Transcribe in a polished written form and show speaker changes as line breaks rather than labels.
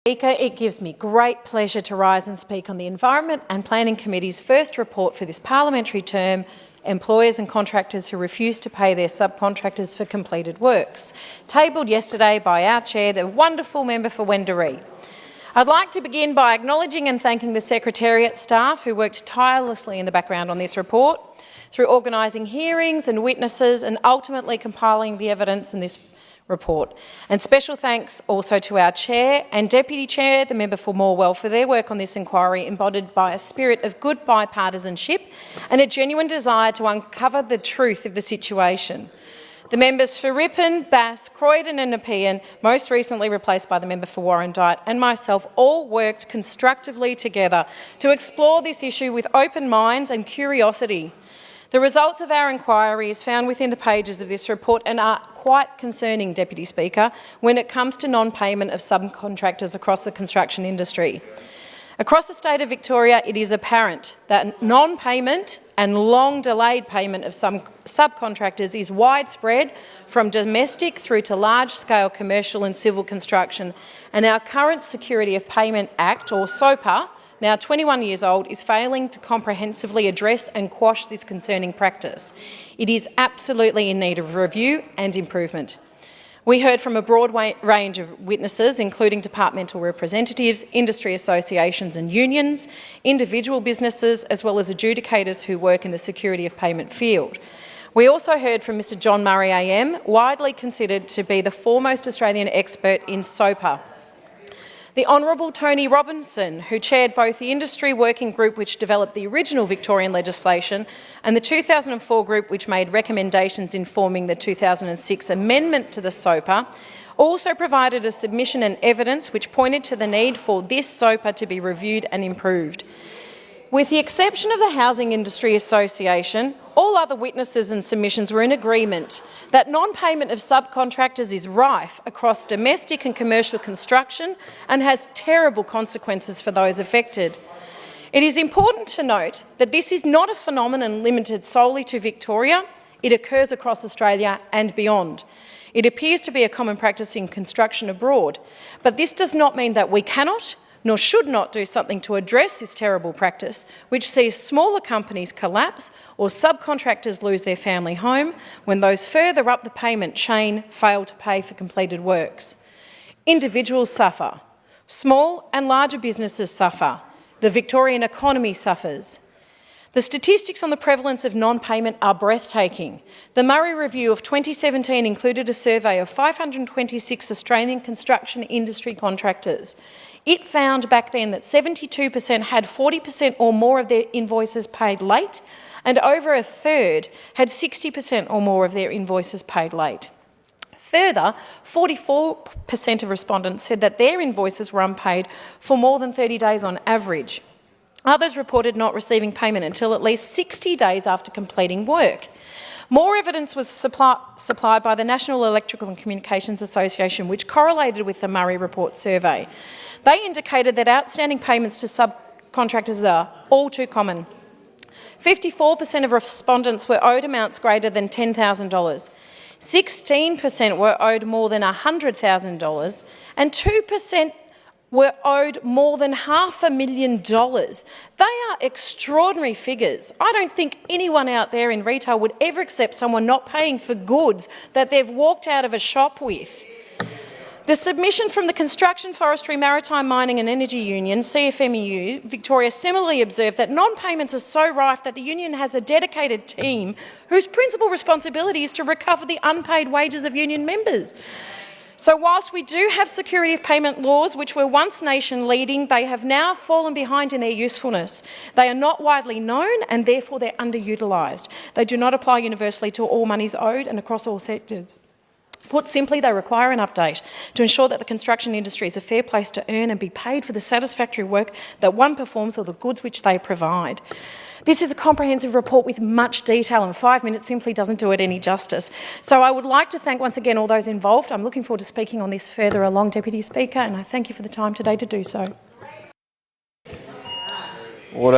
Speaker, it gives me great pleasure to rise and speak on the Environment and Planning Committee's first report for this parliamentary term, Employers and Contractors Who Refuse to Pay Their Subcontractors for Completed Works, tabled yesterday by our Chair, the wonderful member for Wendouree. I'd like to begin by acknowledging and thanking the Secretariat staff who worked tirelessly in the background on this report, through organising hearings and witnesses and ultimately compiling the evidence in this report. And special thanks also to our Chair and Deputy Chair, the member for Morwell, for their work on this inquiry, embodied by a spirit of good bipartisanship and a genuine desire to uncover the truth of the situation. The members for Ripon, Bass, Croydon and Nepean, most recently replaced by the member for Warrandyte, and myself all worked constructively together to explore this issue with open minds and curiosity. The results of our inquiry is found within the pages of this report and are quite concerning, Deputy Speaker, when it comes to non-payment of subcontractors across the construction industry. Across the state of Victoria, it is apparent that non-payment and long-delayed payment of some subcontractors is widespread, from domestic through to large-scale commercial and civil construction, and our current Security of Payment Act, or SOPA, now 21 years old, is failing to comprehensively address and quash this concerning practice. It is absolutely in need of review and improvement. We heard from a broad range of witnesses, including departmental representatives, industry associations and unions, individual businesses, as well as adjudicators who work in the security of payment field. We also heard from Mr John Murray AM, widely considered to be the foremost Australian expert in SOPA. The Honourable Tony Robinson, who chaired both the industry working group which developed the original Victorian legislation and the 2004 group which made recommendations informing the 2006 amendment to the SOPA, also provided a submission and evidence which pointed to the need for this SOPA to be reviewed and improved. With the exception of the Housing Industry Association, all other witnesses and submissions were in agreement that non-payment of subcontractors is rife across domestic and commercial construction and has terrible consequences for those affected. It is important to note that this is not a phenomenon limited solely to Victoria. It occurs across Australia and beyond. It appears to be a common practice in construction abroad, but this does not mean that we cannot nor should not do something to address this terrible practice, which sees smaller companies collapse or subcontractors lose their family home when those further up the payment chain fail to pay for completed works. Individuals suffer. Small and larger businesses suffer. The Victorian economy suffers. The statistics on the prevalence of non-payment are breathtaking. The Murray Review of 2017 included a survey of 526 Australian construction industry contractors. It found back then that 72% had 40% or more of their invoices paid late, and over a third had 60% or more of their invoices paid late. Further, 44% of respondents said that their invoices were unpaid for more than 30 days on average. Others reported not receiving payment until at least 60 days after completing work. More evidence was supplied by the National Electrical and Communications Association, which correlated with the Murray Report survey. They indicated that outstanding payments to subcontractors are all too common. 54% of respondents were owed amounts greater than $10,000. 16% were owed more than $100,000, and 2% were owed more than $500,000. They are extraordinary figures. I don't think anyone out there in retail would ever accept someone not paying for goods that they've walked out of a shop with. The submission from the Construction, Forestry, Maritime, Mining and Energy Union, CFMEU, Victoria, similarly observed that non-payments are so rife that the union has a dedicated team whose principal responsibility is to recover the unpaid wages of union members. So whilst we do have security of payment laws, which were once nation-leading, they have now fallen behind in their usefulness. They are not widely known and therefore they're underutilised. They do not apply universally to all monies owed and across all sectors. Put simply, they require an update to ensure that the construction industry is a fair place to earn and be paid for the satisfactory work that one performs or the goods which they provide. This is a comprehensive report with much detail, and 5 minutes simply doesn't do it any justice. So I would like to thank once again all those involved. I'm looking forward to speaking on this further along, Deputy Speaker, and I thank you for the time today to do so.
Order.